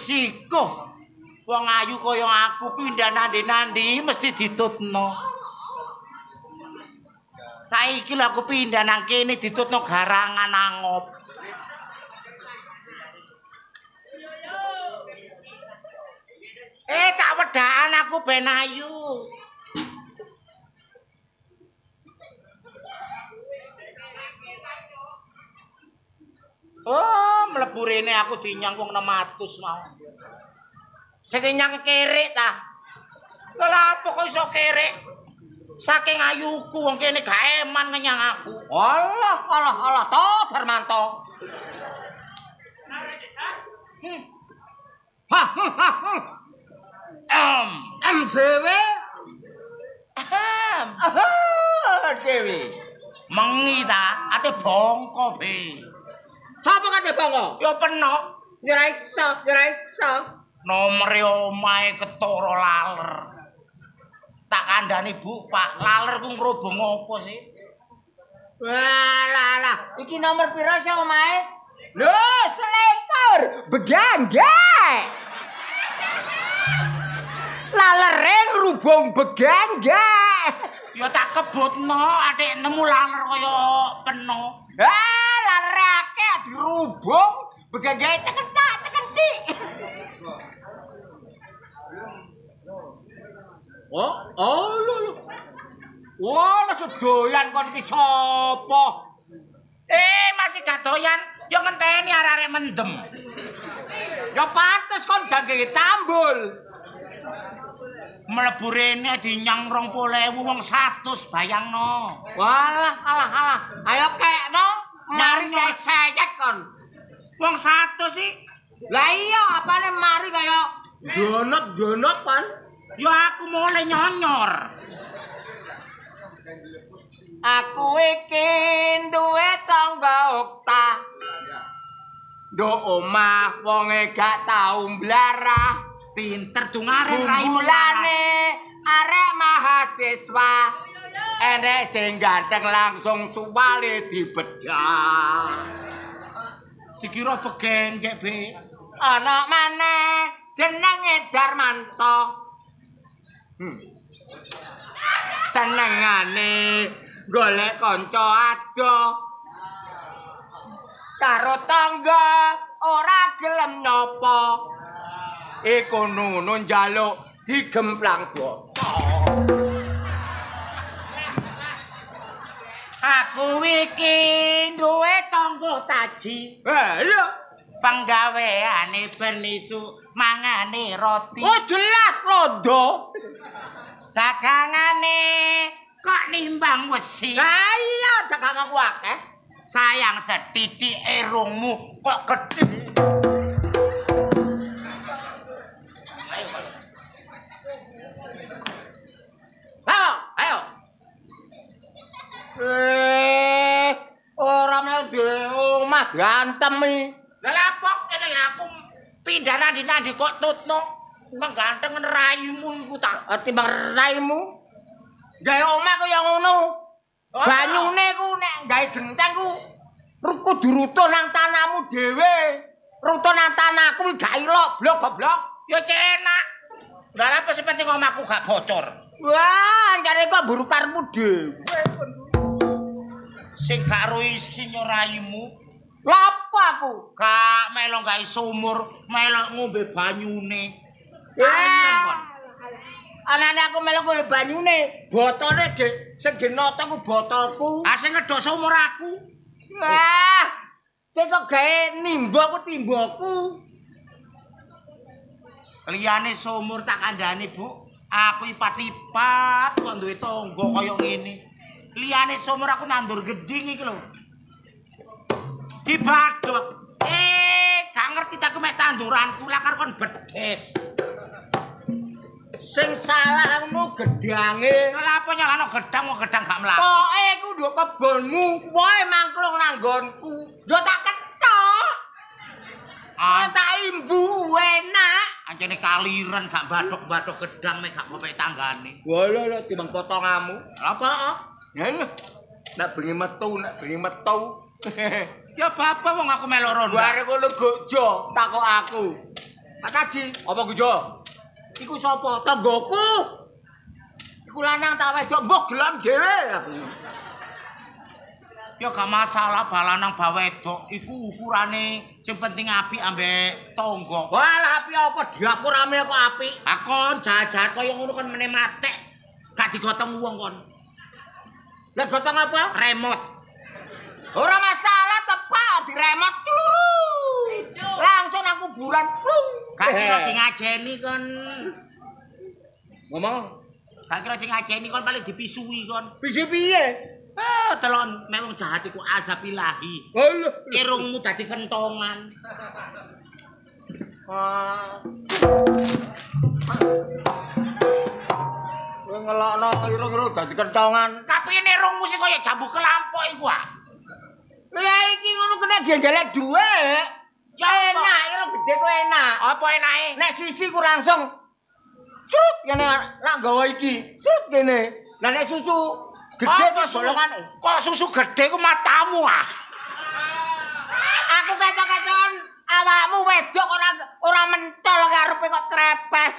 resiko. Wong ayu kaya aku pindah nandi-nandi mesti ditutno. Saiki lho aku pindah nang kene ditutno garangan angop. Tak wedaan aku ben ayu. Oh, mlebu rene aku dinyang wong 600 mau. Sing nyang kerek ta. Lha apa kok iso kerek? Saking ayuku wong kene gak eman ngenyang aku. Allah, to Darmanto. Dewe. Dewe. Mengi ta, ate bongko be. Sapa kate bongko? Ya penok. Ya ora iso. Nomere omahe ketara laler. Tak kandhani Bu, Pak, laler ku ngrobong apa sih? Walah, iki nomor pira sih omahe? Lho, 21. Begangge. Lalere ngrubung begangge. Ya tak kebutno, atik nemu laler kaya peno. Lalere akeh dirubung, begangge ceketak-ceketik. Oh, lho. Wah, sedoyan kon iki sapa? Masih gak doyan, ya ngenteni arek-arek mendem. Ya pantes kon jangge tambul. Mlebu rene dinyang 20.000 wong 100 bayangno. Walah, alah. Ayo kekno, mari cek kon. Wong 100 sih. Lah iya, apane mari kaya donop-donop kan? Ya aku mulai nyonyor. Aku iki duwe tangga okta. Nduk omah wonge gak tau mblarah. Pinter dungaren raimu bumbulane arek mahasiswa. Enek sing ganteng langsung suwale dibedah. Dikira begenggek be. Ana maneh jenenge Darmanto. Senengane golek kanca adoh. Karo tangga ora gelem nyapa. Iku nunu njaluk digemplang botol. Aku iki duwe tangga taji. Iya. Penggaweane ben isuk mangane roti. Oh jelas londo. Dagangane kok nimbang wesi. Lah iya daganganku akeh. Sayang setitik erungmu kok gede. Ayo. Ora mlebu omah gantem iki. Lah lapok kene lha aku pindah nandi-nandi kok tutno. Kok ganteng raimu iku ta. Timbang raimu. Gawe omah kaya ngono. Banyune ku nek gawe genteng ku kudu rutun nang tanahmu dhewe. Rutun nang tanahku gak ilok blok goblok. Ya cenak. Lah apa sing penting omahku gak bocor. Wah, jare kok buru karepmu dhewe. Sing gak ro isi raimu. Lapo aku? Gak melo gawe sumur, melo ngombe banyune. Anane aku melu kowe banyune, botole sing genoto ku botolku. Sing ngedok sumur aku. Sing kok gawe nimba ku timbaku. Liyane sumur tak kandhani, Bu. Aku ipat-ipat kok duwe tangga kaya ngene. Liyane sumur aku nandur gedhing iki lho. Dibadhok. Gak ngerti tak mek tanduranku lakar kon bedes. Sing salahmu gedange. Lha apa nyalano gedang wong gedang gak mlaku. Pokoke iku nduk kebonmu, wae mangklung nang nggonku. Yo tak ketok. Tak imbu enak. Anjene kaliren gak bathok-bathok gedang mek gak kopek tanggane. Walah timbang potonganmu. Apa? Ya lho. Nek bengi metu. Ya bapak wong aku melok ronda. Bare kono gojo takok aku. Pak Kaji. Apa ku, Jo? Iku sapa? Tanggoku. Iku lanang ta wedok mbok gelam dhewe aku. Ya gak masalah balanang bawedok iku ukurane sing penting apik ambek tangga. Walah api apa dapur rame kok apik. Akon jahat-jahat kaya ngono kan meneh matek. Gak digotong wong kon. Lah gotong apa? Remote. Ora masalah tepak diremot turu. Langsung nang kuburan. Gak kira ngajeni kon. Ngomong, Gak kira ngajeni kon paling dipisui kon. piye piye? Telon memang jahat iku azab ilahi. Alah. Irungmu dadi kentongan. Kowe ngelokno irung-irung dadi kentongan. Kapine irungmu sing kaya jambu kelampok iku ah. Lah iki ngono kena gendelek dhuwit. Ya enak, irung gede ku enak. Apa enake? Nek sisi ku langsung srut kene lak gawa iki. Srut kene. Lah nek susu gede ku bolongane. Kok susu gede ku matamu ah. Aku ketok-keton awakmu wedok ora mentol karepe kok trepes.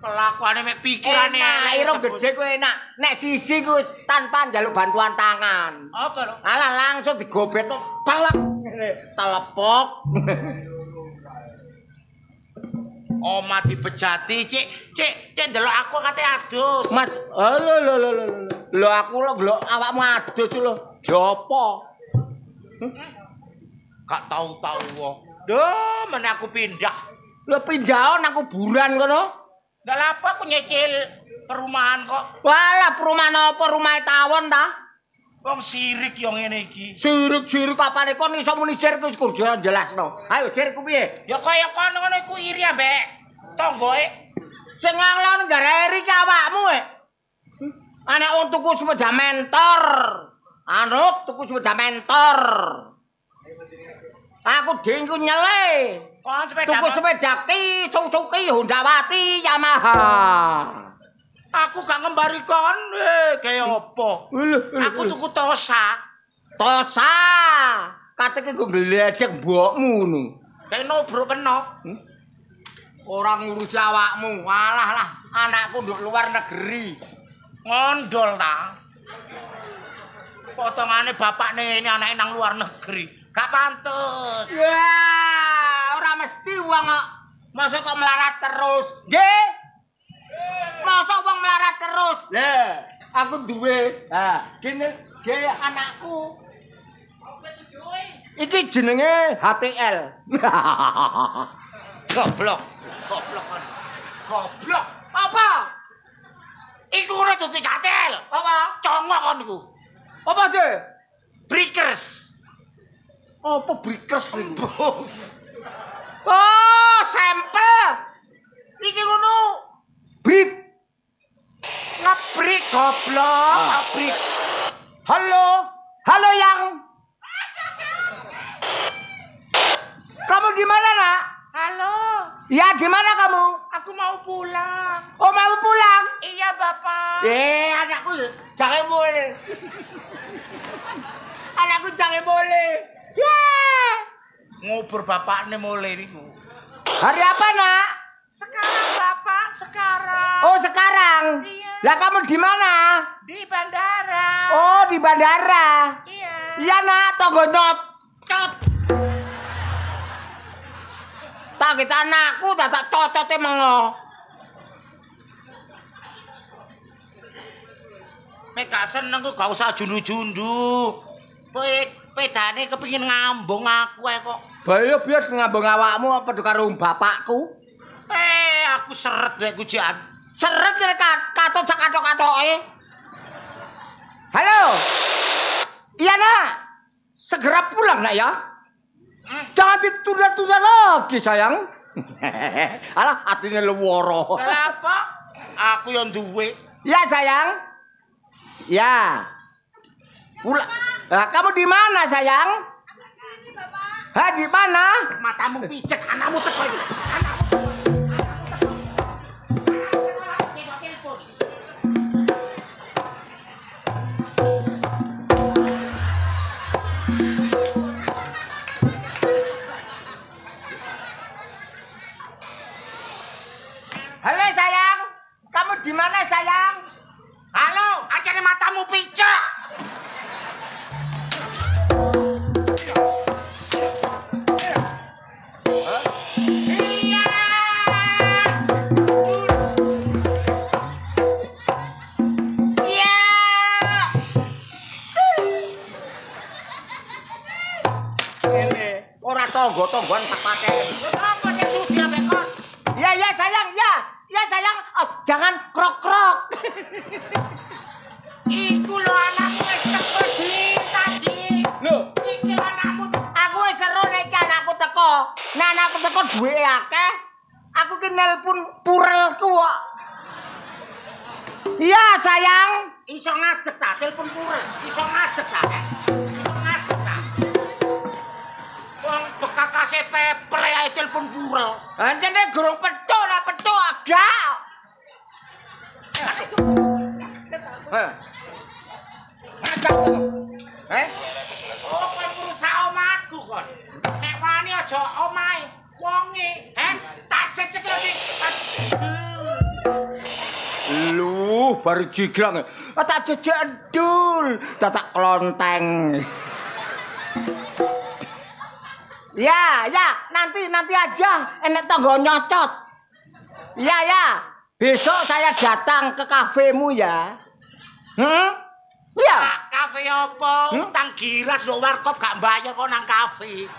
Kelakuane mek pikirane Enak, irung gede ku enak. Nek sisi ku tanpa njaluk bantuan tangan. Apa lho? Alah langsung digobetno telep ngene, telepok. Oma dibejati, Cik ndelok aku kate adus. Mas, lho aku lho awakmu adus lho. Jopo? Gak tau-tau wae. Duh, meneh aku pindah. Lho pindah nang kuburan kono. Ndak apa aku nyicil perumahan kok. Walah perumahan apa rumahe tawon ta? Wong sirik yo ngene iki. Sirik-sirik kapane kon iso muni sirik wis kudu jelasno. Ayo sirikku piye? Ya kaya kono ngono iku iri ambek tanggoe. Sing ngalon gareri ki awakmu e. Anak wong tuku sepeda mentor. Anut tuku sepeda mentor. Aku dingku nyele. Kon sepeda. Tuku sepeda ki Suzuki Hondawati Yamaha. Aku gak ngembari kon, kaya apa? Aku tuku Tosa. Tosa. Kateke nggo gledek mbokmu ngono. Kayak nobrok kena. Ora ngurusi awakmu. Walah lah, anakku nduk luar negeri. Ngondol ta. Potongane bapakne ini anake nang luar negeri. Gak pantes. Ya, ora mesti wong kok. Masa kok melarat terus. Nggih. Masa wong melarat terus. Lah, aku duwe. Ha, kene nggih anakku. Iki jenenge HTL. Goblok. Goblok. Apa? Iku ora dadi gatel. Apa? Congok kon iku. Apa sih? Breakers. Apa breakers iku? Oh, sampel. Iki ngono. Break. Ngebrik goblok, ngebrik. Halo. Halo yang. Kamu di mana, Nak? Halo, Ya, di mana kamu? aku mau pulang. Oh, mau pulang? Iya, Bapak. Anakku jangan boleh. Anakku jangan boleh. Ya. Ngubur bapakne mulai niku. Hari apa, Nak? Sekarang, Bapak, sekarang. Oh, sekarang. Iya. Lah kamu di mana? Di bandara. Oh, di bandara. Iya. Iya, Nak, tonggo nyot. Tak kita anakku tak cocote mengo. Mek gak seneng kok gak usah jundu-jundu. Pedane kepengin ngambung aku ae kok. Bayo biar ngambung awakmu apa karo bapakku. Aku seret wae kujian. Seret kene katut sak katok-katoke. Halo. Iya, Nak. Segera pulang, Nak ya. Jangan ditunda-tunda lagi, sayang. Alah, hatinya luworo. Kenapa? Aku yang duwe. Ya, sayang. Ya. Pulang. Lah, kamu di mana, sayang? Di sini, Bapak. Hah, di mana? Matamu picek, anakmu teko iki. ngene. Ora tangga-tanggoan tak pateni. Wis apa sing sudi ambek kon? Ya ya sayang, ya. Ya sayang, jangan krok-krok. Iku lho anakmu wis teko cinta, Ji. Lho, Iki lho anakmu. aku wis seru nek anakku teko. Nek anakku teko duwe akeh. Aku ki nelpon purelku kok. Iya, sayang. Iso ngadeg ta telepon purel. Iso ngadeg ta? Iso ngadeg ta? Wong bekakase pepel ae telepon purel. Anjene gurung petuk nek petuk agak. Agak to. Eh? Oh, kon ngrusak omahku kon. Nek wani aja omahe wonge, tak cecek lagi. Lu baru jiglang. Tak jejak edul, tak klonteng. Ya, ya, nanti aja enek tangga nyocot. Ya, ya. Besok saya datang ke kafemu ya. Ya. Kafe apa? Utang giras lho warkop gak bayar kok nang kafe.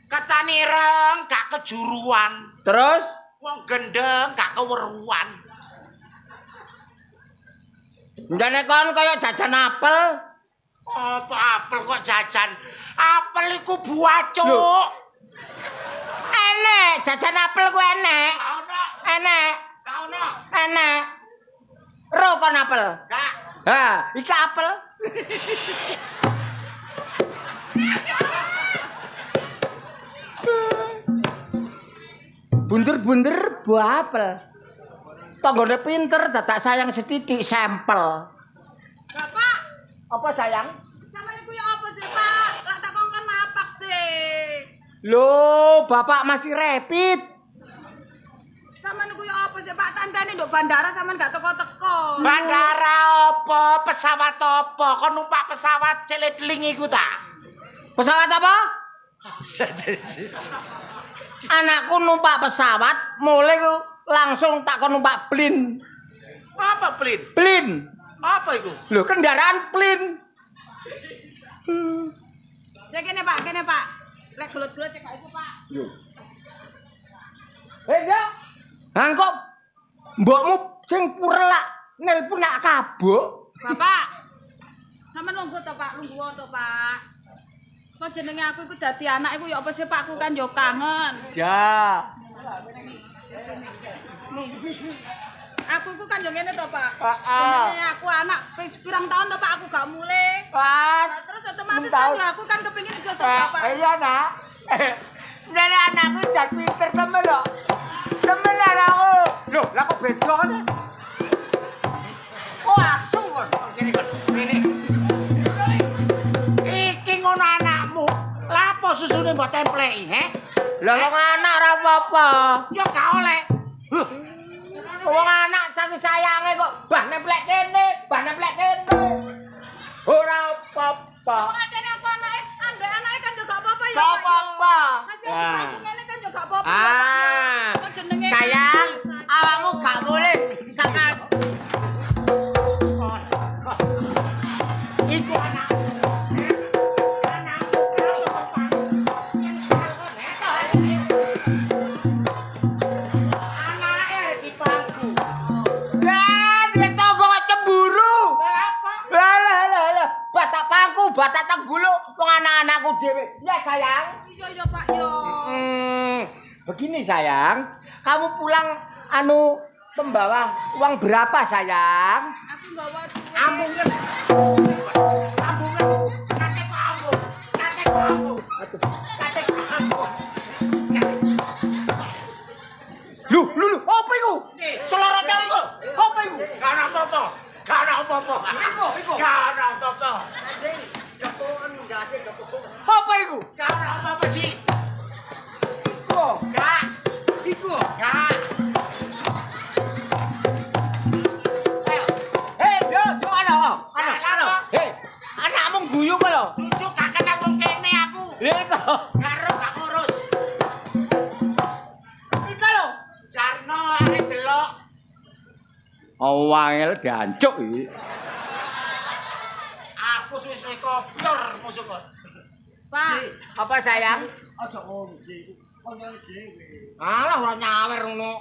Ketani reng gak kejuruan. Terus Wong gendeng gak keweruan. njane kon kaya jajan apel. Apa apel kok jajan? Apel iku buah, Cuk. Loh. Enek, jajan apel ku enek. Gak ono. Enek, Gak ono. enek. Ro kon apel. Gak. Ha, iki apel. Bunder-bunder buah apel. Tanggane pinter dadak sayang setitik sampel. Bapak, Apa sayang? sama niku ya apa sih, Pak? Lak tak kongkon mapak sih. Loh, bapak masih rapid. Sama niku ya apa sih, Pak? Tandane nduk bandara sampean gak teko-teko. Bandara apa? Pesawat apa? Kon numpak pesawat selitling iku ta? Pesawat apa? Anakku numpak pesawat, mulai ku langsung tak kon numpak plin. Apa plin? Plin. Apa iku? Loh, kendaraan plin. Saya kene, Pak, kene, Pak. Lek gelut-gelut cek iku, Pak. Yo. Ya. Nang kok mbokmu sing purelak nelpon nak kabuk. Bapak. Sampeyan lungguh to, Pak? Lungguh to, Pak? Kok jenenge aku iku dadi anak iku ya apa sih, Pak? Aku kan yo kangen. Ya. Aku iku kan yo ngene to, Pak. Heeh. Jenenge aku anak wis pirang tahun to, Pak, aku gak mulai. Pat. Nah, terus otomatis 6 kan tahun. lho, aku kan kepengin disosok Bapak. Iya, Nak. Jadi anakku jangan pinter temen loh. Temen anakku. Loh, lah kok beda kan? Oh, asu kan. Gini kon. Gini. Iki ngono anakmu. Lah apa susune mbok templeki, Lah wong anak ora apa-apa. Ya gak oleh. Wong anak saking sayange kok bah nemplek kene, bah nemplek kene. Ora apa-apa. Wong ajane aku anake, anake kan yo gak apa-apa ya. Gak Pak, yo. apa-apa. Masih Ah. aku ngene kan yo gak apa-apa. ya, Pak, Ah. yo. Kok jenenge Sayang, awakmu gak boleh sangat. Iku anakmu. Anakmu karo anake di pangku. Lah, dia tonggo cemburu. Lah apa? Lah. Batak pangku, batak tenggulu, wong anak-anakku dhewe. Ya, sayang. Iya yo Pak yo. Begini sayang, kamu pulang pembawa uang berapa sayang? Aku bawa duit. Ambungen. Ambungen. Kakek kok ambung. Kakek kok ambung. Kakek kok ambung. Lu, apa iku? Nih. Celorote iku. Apa iku? Gak ana apa-apa. Gak ana apa-apa. Iku. Gak ana apa-apa. Apa iku? Gak ana apa-apa, Ji. Iku. Gak. Iku. Gak. Ayo. Yo, ana. Apa? Hei, anakmu guyu kok lho. Cucu gak kenal wong kene aku. Lha iku. Karo gak ngurus. Iku lho. Jarno arek delok. Oh, wangel diancuk iki. Aku suwe-suwe kopior musuh kon. Pak. Apa sayang? Aja ngono iki. Konyol dhewe. Alah ora nyawer ngono.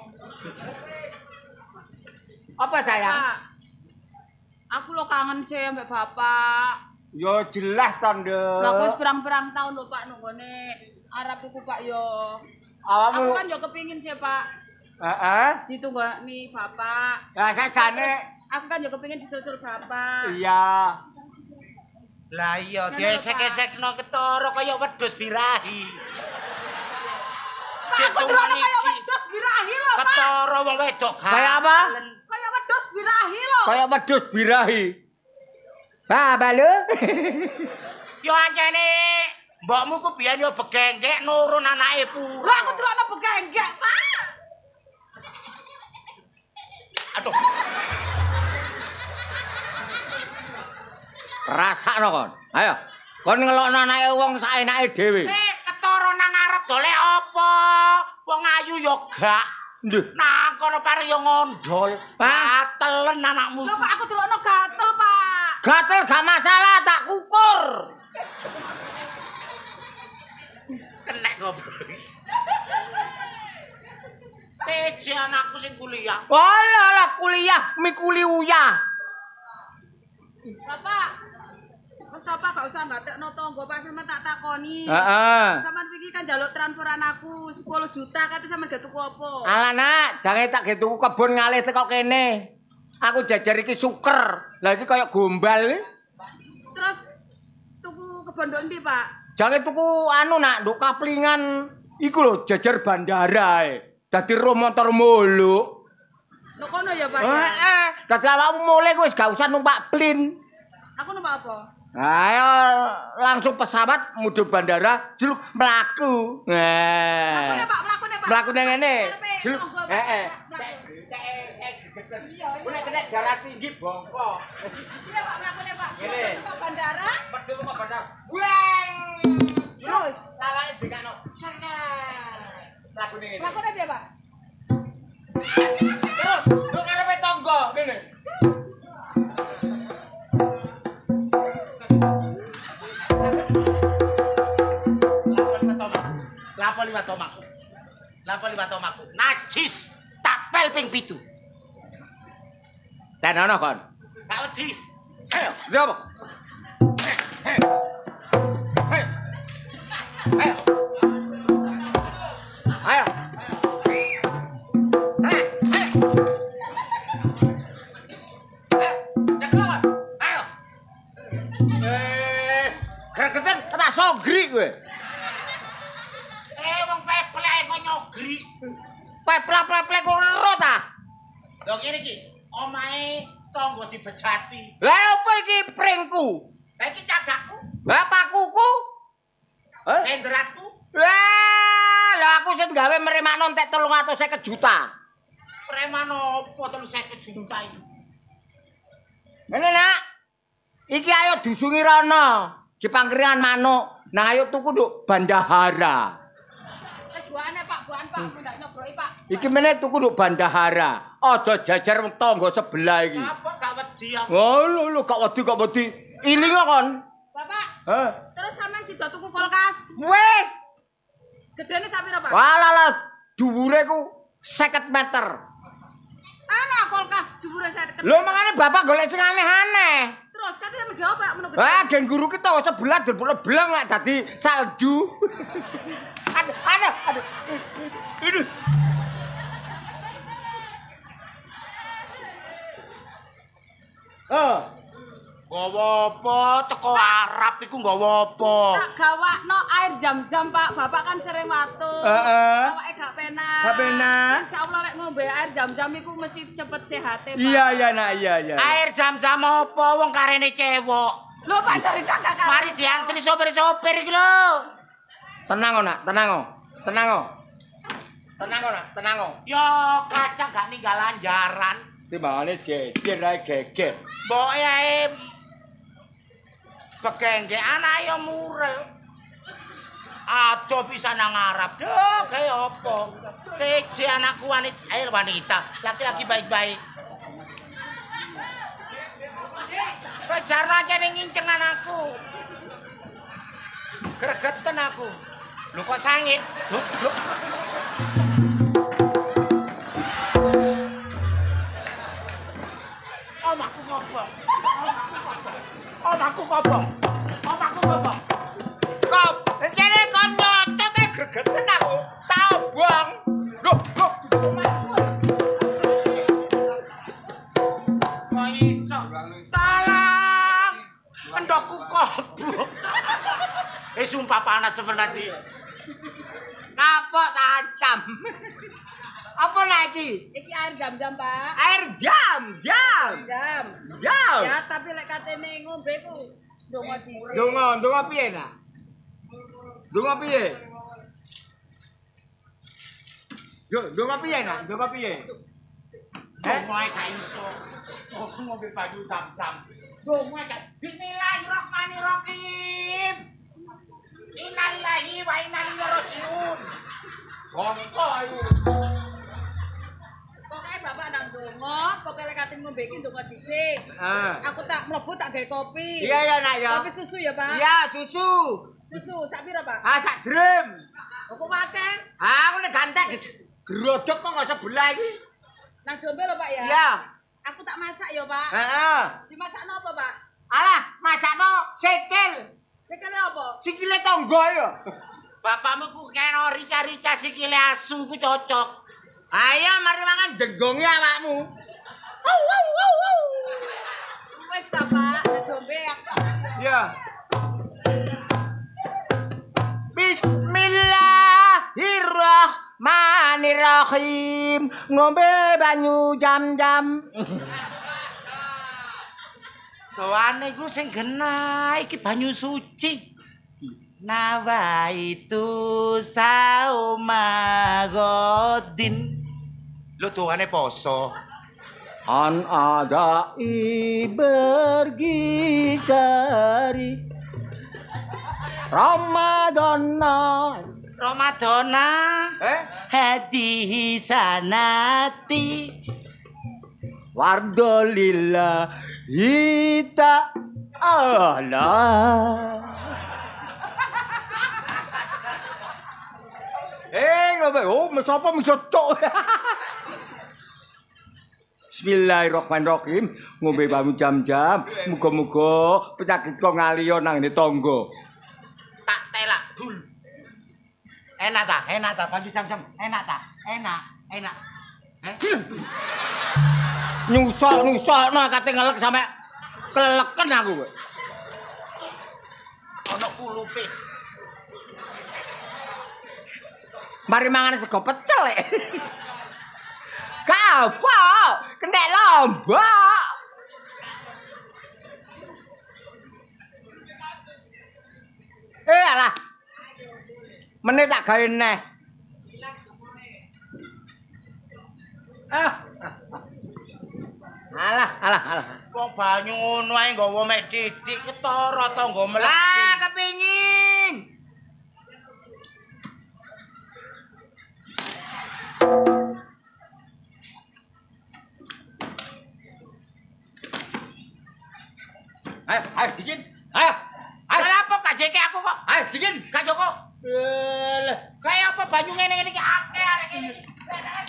Apa sayang? Pak. Aku lo kangen sih ambek Bapak. Yo jelas to, Nduk. Lah wis pirang-pirang tahun lho Pak nunggone Arab iku Pak yo. Awakmu Aku kan yo kepingin sih Pak. heeh. Ditunggoni Bapak. Lah sajane Aku kan yo kepingin disusul Bapak. iya. Lah iya diesek-esekno ketara kaya wedhus birahi. Pak aku delokno kaya wedhus birahi lho Pak. Ketara wong wedok Kayak apa? Kaya wedhus birahi lho. Kayak wedhus birahi. Balo. Yo anjene mbokmu ku biyen yo begenggek nurun anake pura. Lah aku delokno begenggek Pak. Aduh. Rasakno kon. Ayo. Kon ngelokno anake wong saenake dhewe. Ketara nang arep golek apa? Wong ayu yo gak. Nduh. Nang kono pare yo ngondol. Gatelen anakmu. Lho Pak aku delokno gatel Pak. Gatel gak masalah, tak kukur. Kenek goblok. Seje anakku sing kuliah. Walah kuliah mikuli uyah. Bapak. Wes to Pak gak usah ngatekno tangga Pak sampean tak takoni. Heeh. Sampean iki kan njaluk transferan aku 10 juta kate sampean gak tuku apa? Alah nak, jange tak ge tuku kebon ngalih teko kene. Aku jajar iki suker. Lah iki kaya gombal iki. Terus tuku kebon ndok ndi Pak? Jange tuku anu nak, nduk kaplingan iku lho jajar bandara e. Dadi ro motor muluk. Lho kono ya Pak. Heeh. Dadi awakmu mulai wis gak usah numpak plin. Aku numpak apa? Ayo langsung pesawat mudu bandara jeluk mlaku. Mlakune Nah. Pak, mlakune Pak. Mlakune ngene. Karepe Jeluk. tangga, Pak. Heeh. Mlaku. Nek kena darah tinggi bongko. Iya Pak, mlakune Pak. Ngene. Metu ke bandara. Medhul kok bandara. Weng. Terus Lawake dikakno. Mlakune ngene. mlakune piye Pak? Terus lu ngarepe tangga ngene. Lapo liwat omaku. Lapo liwat omaku. Najis tapel ping 7. Tenono kon. Gak wedi. Ayo, njopo. Ayo. Ayo. Ayo. Gregetan tak sogri kowe. Wong peplek kok nyogri. Peplak-peplek kok ero ta? Lho ngene iki, omahe tangga dibejati. Lah apa iki pringku? Lah iki cagakku, Bapakku. Heh? hendratku. Wah, lho aku sing gawe meremakno entek 350 juta. Preman opo 350 juta iki? Ngene nak. Iki ayo dusungi rono. Di pangkringan manuk. Nah ayo tuku nduk bandahara. Wis buane Pak, buan Pak, aku ndak nyobroki Pak. Iki meneh tuku nduk bandahara. Aja jajar wong tangga sebelah iki. Apa gak wedi aku? Oh lho gak wedi. Iling kon. Bapak, Heh. terus sampean sida tuku kulkas. Wis. Gedene sapira Pak? Walah dhuwure ku 50 meter. Ana kulkas dhuwure 50. Lho makane bapak golek sing aneh-aneh. Terus kate sampean gawe apa menung gedhe? Wah, geng guru kita sebelah belang lek dadi salju. Aduh. Aduh. Oh, Nggawa apa? Teko Arab iku nggawa apa? Tak gawakno air zam-zam Pak. Bapak kan sering watu. Heeh. Awake gak penak. Gak penak. Insyaallah lek ngombe air zam-zam iku mesti cepet sehate Pak. iya nak, iya. Air zam-zam apa wong karene cewek? Lho Pak cari kakak. Mari diantri sopir-sopir iki lho. Tenang nak, tenang. Ya kacang gak ninggal anjaran. Timbangane jejer ae geger. Mboke ae begengge anak ya murel. Ado bisa nang Arab. Duh, kaya apa? Siji anakku wanita, laki-laki baik-baik. Pacarna kene nginceng anakku. Gregeten aku. Lho kok sangit? Lho. Omahku kobong. Omahku kobong. Kop, encene kon nyocot e gregeten aku. Tak obong. Lho, kok omahku. Kok iso? Tolong. Endokku kobong. Sumpah panas sebenarnya. Kapok tancam. Apa lagi? Iki air jam-jam, Pak. Air jam. Jam. Jam. Ya, tapi lek katene ngombe ku ndonga dhisik. Donga piye nak? Donga piye? Yo, donga piye nak? Donga piye? Dongoe gak iso. Aku ngombe banyu zam-zam. Dongoe gak. Bismillahirrahmanirrahim. Innalillahi wa inna ilaihi raji'un. Bongko ayo. Pokoke bapak nang ndonga, pokoke lek katene ngombe iki ndonga dhisik. Aku tak mlebu tak gawe kopi. Iya nak ya. Kopi susu ya, Pak? Iya, susu. Susu sak pira, Pak? Sak drum. Apa akeh? Aku nek gantek gerodok kok gak sebelah iki. Nang dombe lho, Pak ya? Iya. Aku tak masak ya, Pak. Heeh. Dimasakno apa, Pak? Alah, masakno sikil. Sikile apa? Sikile tonggo ya. Bapakmu ku kena rica-rica sikile asu ku cocok. Ayo mari mangan jenggonge awakmu. Wis ta, Pak, nang dombe aku. Ya. Bismillahirrahmanirrahim. Ngombe banyu jam-jam. Tuane ku sing genah iki banyu suci. Nawaitu saumagodin. Lho tuane poso. An ada bergisari Ramadana. Hadi sanati Wardolillahi ta'ala. Ngombe, sapa iso cok. Bismillahirrahmanirrahim. Ngombe banyu jam-jam, muga-muga penyakit kok ngaliyo nang ngene tangga. tak telak dul. Enak ta banyu jam-jam. Enak ta? Enak. Nyusok-nyusokno kate ngelek sampe keleken aku. Ono kulupe. Mari mangan sego pecel. Kapok, kena lombok. Alah. Meneh tak gawe neh. Alah. Wong banyu ngono ae nggawa mek didik ketara tangga mleki. Lah kepingin. Ayo dingin. Ayo. Apa kajeke aku kok? Ayo dingin. Kak Joko. Lah, Kayak apa banyu ngene-ngene iki akeh arek ngene iki.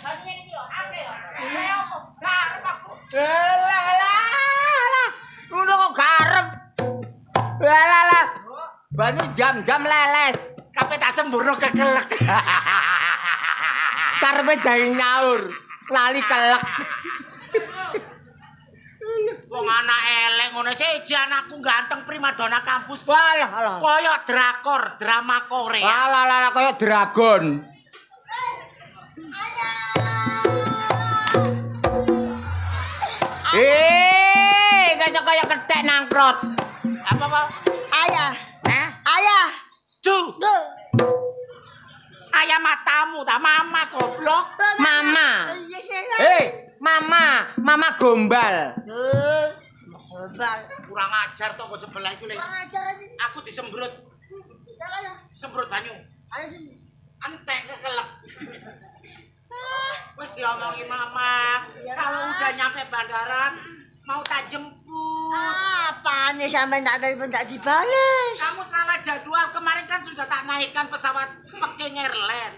Banyu ngene iki yo akeh yo. Kayak apa? Garep aku. Lah. Ngono kok garep. Lah. Banyu jam-jam leles. Kape tak semburno kekelek. Karepe jahe nyaur, lali kelek. Wong anak elek ngono siji anakku ganteng primadona kampus. Walah. Koyo drakor, drama Korea. Alah kaya dragon. Kaya kethek nangkrot. Apa, Pak? Ayah. Ayah. Duh. Ayah matamu ta mama goblok. Mama. Mama gombal. Kurang ajar toko sebelah iku, Le. Aku disembrut. Sembrut banyu. Entek kekelek. Wes diomongi mama, kalau udah nyampe bandara mau tak jemput. Apaan nih sampai tak telepon tak dibales? Kamu salah jadwal. Kemarin kan sudah tak naikkan pesawat Peking Airlines.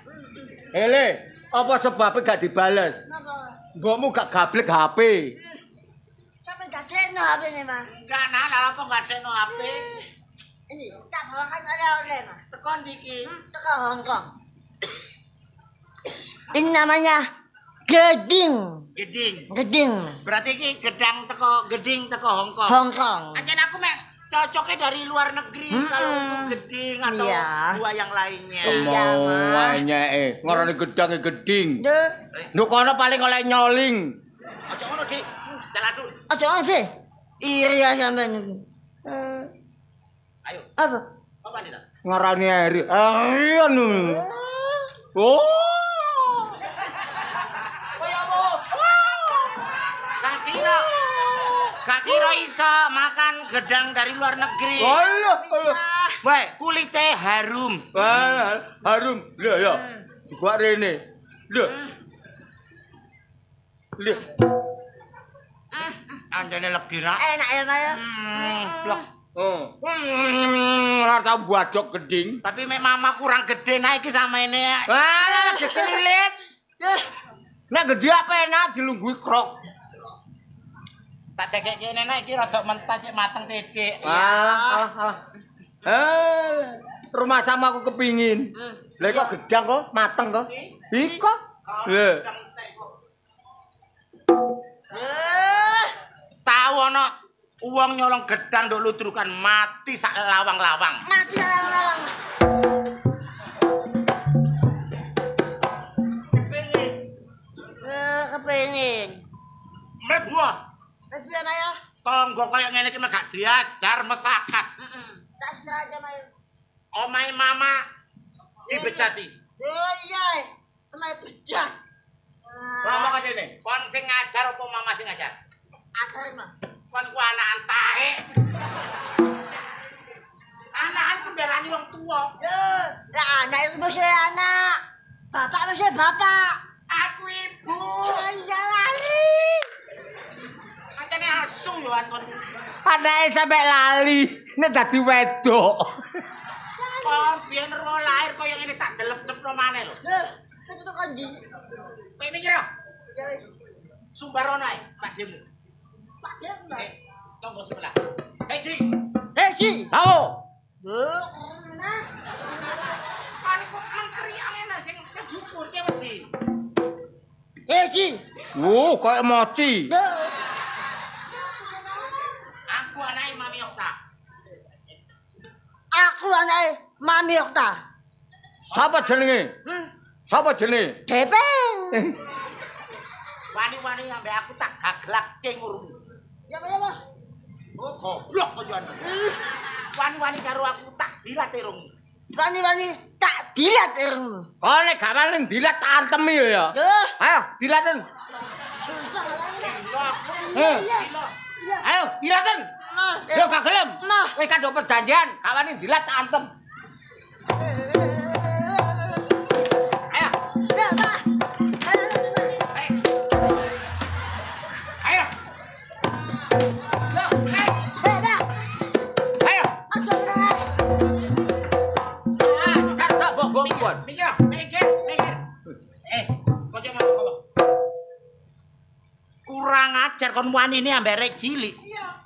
Hele, apa sebabnya gak dibales? Kenapa? Mbokmu gak gablek HP. Sampai gak kena HP nih, Mas. Enggak, nah, lah apa enggak ada no HP? Ini, tak bawakan oleh-oleh, Mas. Tekon diki. Teko Hongkong. Ini namanya geding. Geding. Berarti iki gedang teko geding teko Hongkong. Hongkong. Anjen aku mek cocoknya dari luar negeri kalau untuk geding atau Iya. dua yang lainnya. Iya, Mas. Semuanya ngarani gedang geding. Duh, Nduk kono paling oleh nyoling. Ojo ngono, Dik. Jalan dulu. aja sih. Iri ya sampean iki. Ayo. Apa? Apa nih, Ta? Ngarani eri. Anu. Oh. Gak kira iso makan gedang dari luar negeri. Alah, alah. Weh, kulitnya harum. Wah, harum. Lha ya. Juga rene. Lha. Lha. Anjane legi ra. Enak ya, Mas ya. Blok. Oh. Ora tau badok geding. Tapi mek mama kurang gede nah iki sama ini. Alah, geselilit. Nek gede apa enak dilunggui krok. Tak tekek kene nek iki rada mentah cek mateng titik. Alah. Rumah sama aku kepingin. Lah kok gedang kok mateng kok. Iko. Lha. Tahu ana wong nyolong gedang nduk ludrukan mati sak lawang-lawang. Mati lawang-lawang. Kepengin. Mlebu. Wis ya, Mas ya. Tangga kaya ngene iki mek gak diajar mesakat. Tak istirahat aja, Mas. Omahe mama dibecati. Oh iya. Omah bejat. Lama kok ini. Kon sing ngajar apa mama sing ngajar? Akar, Mas. Kon ku anakan tahe. Anakan kembelani wong tuwa. Duh, lah anak itu mesti anak. Bapak mesti bapak. Aku ibu. Iya lali. Macane asu yo kon. Anake sampe lali, nek dadi wedok. Kon biyen ro lahir kaya ngene tak delep-cepno maneh lho. Duh, itu tuh kanji. Kowe mikir yo, Ya wis. Sumbarono ae pakdemu. Pak dia enggak. Tonggo sebelah. Ji. Ji. Ayo. Duh, Kon iku mengkeri angene sing dhuwur cewek wedi. Ji. Kayak mochi. Duh. Aku anake Mami Okta. Aku anake Mami Okta. Sapa jenenge? Sapa jenenge? Gepeng. Wani-wani ambek aku tak gaglakke ngurung. Ya apa? Oh goblok kok jan. Wani-wani karo aku tak dilat irung. Wani-wani tak dilat irung. Kok nek gak wani dilat tak antemi ya. Duh. Ayo, dilaten. Gila. Ayo, dilaten. Yo gak gelem. Wis kandho perjanjian, gak wani dilat tak antem. Ayo. Ya, Pak. Ayo. Yo, Ayo. Aja meneh. Kan sapa bongkon. mikir. Kok mau apa? Kurang ajar kon wani ini ambek rek cilik.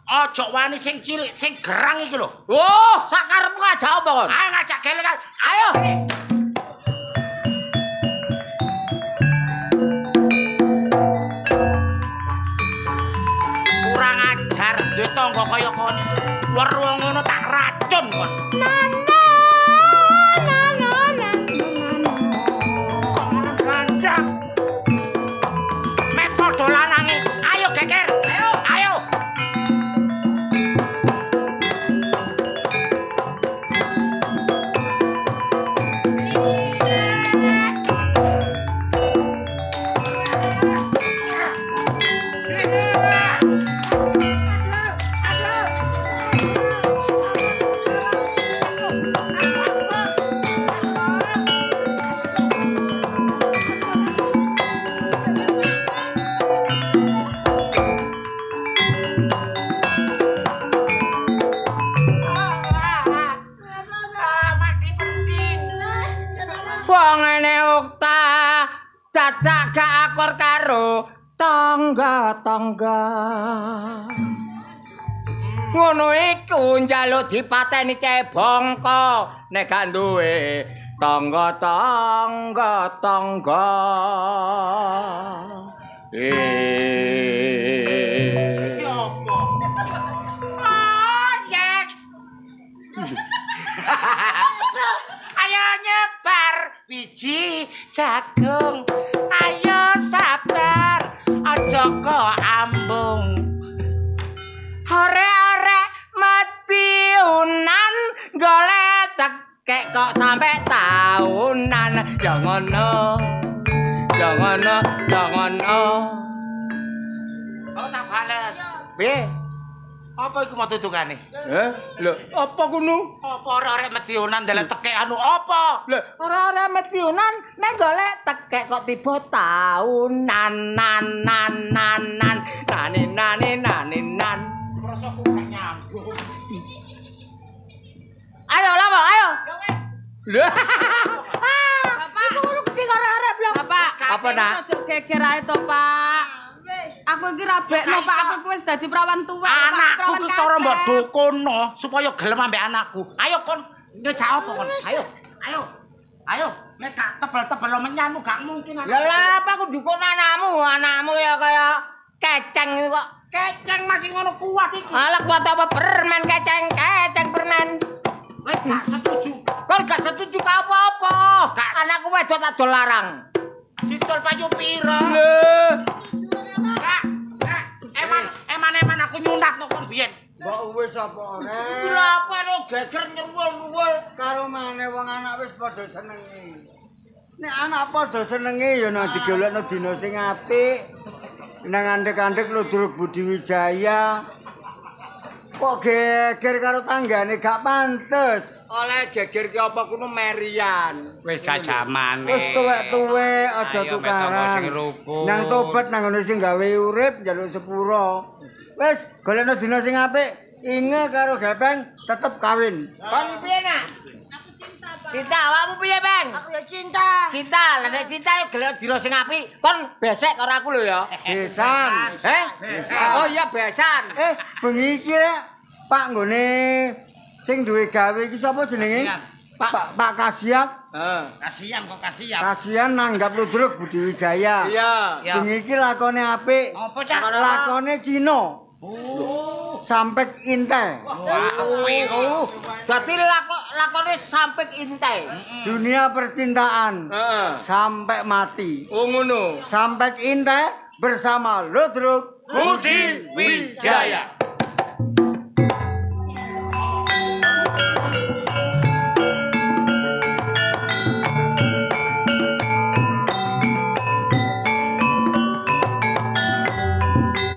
Ojo wani sing cilik, sing gerang iki lho. Oh, sakarepmu ngajak apa kon? Ayo ngajak gelekan. Ayo. Kurang ajar duwe tangga kaya kon. Weruh ngono tak racun kon. Kok ngono gancang. Mek padha lanange. Ayo geger. Ayo. ngene ukta cacak gak akur karo tangga-tangga. Ngono iku njaluk dipateni cebongko nek gak duwe tangga-tangga. Ya apa? Oh, yes. Ayo nyebar biji jagung. Ayo sabar, aja kok ambung. Ore-ore matiunan golek tekek kok sampe tahunan. Ya ngono. Oh tak bales. Piye? Apa iku mau tutungane? Lho, apa kuno? Apa arek medionan ndelok tekek anu apa? Lho, ora metiunan nek golek tekek kok tiba tahunan nan. Rasaku gak nyambung. Ayo lapo, ayo. Ya wis. Lho. Bapak, Iku ngono gede karo arek blok. Bapak, Apa, Nak? Ojo geger ae to, Pak. Aku iki rabekno, Pak. Aku iki wis dadi prawan tuwek, Pak. Anakku Prawan ki cara mbok kaseh. dukono supaya gelem ambek anakku. Ayo kon ngejak apa kon? Ayo. Nek gak tebel-tebel menyanmu gak mungkin. Lah lah apa aku dukun anakmu ya kaya keceng itu kok. Keceng masih ngono kuat iki. Alah kuat apa permen keceng permen. Wis gak setuju. Kon gak setuju ka apa-apa. Gak. Anakku wedok tak dol larang. Didol payu pira? Lho. Kak, eman aku nyunat no kon biyen. Mbok wis apa ora? Lha apa lo geger nyuwul-nyuwul. Karo maneh wong anak wis padha senengi. Nek anak padha senengi ya nang digolekno dina sing apik. Nang andhek-andhek Ludruk Budi Wijaya. Kok geger karo tanggane gak pantes. Oleh geger ki apa kuno Merian. Wis gak jamane. Wis tuwek-tuwek aja Ayo, tukaran. sing rupo. Nang tobat nang ngono sing gawe urip njaluk sepuro. Wis golekno dina sing apik. Inge karo Gepeng tetep kawin. Kon piye nak? Aku cinta, Pak. Cinta awakmu piye, Bang? Aku ya cinta. Cinta, lah nek cinta ya gelek dina sing apik. Kon besek karo aku lho ya. Besan. Besan. Oh iya besan. Bengi iki rek Pak nggone sing duwe gawe iki sapa jenenge? Pak Kasiat. Kasihan kok kasihan. Kasian nanggap Ludruk Budi Wijaya. Iya. Bengi iki lakone apik. Apa cak? Lakone Cina. Sampai inte. Dadi lakone sampai intai. Dunia percintaan. Heeh. Sampai mati. Oh ngono. Sampai inte bersama Ludruk Budi Wijaya.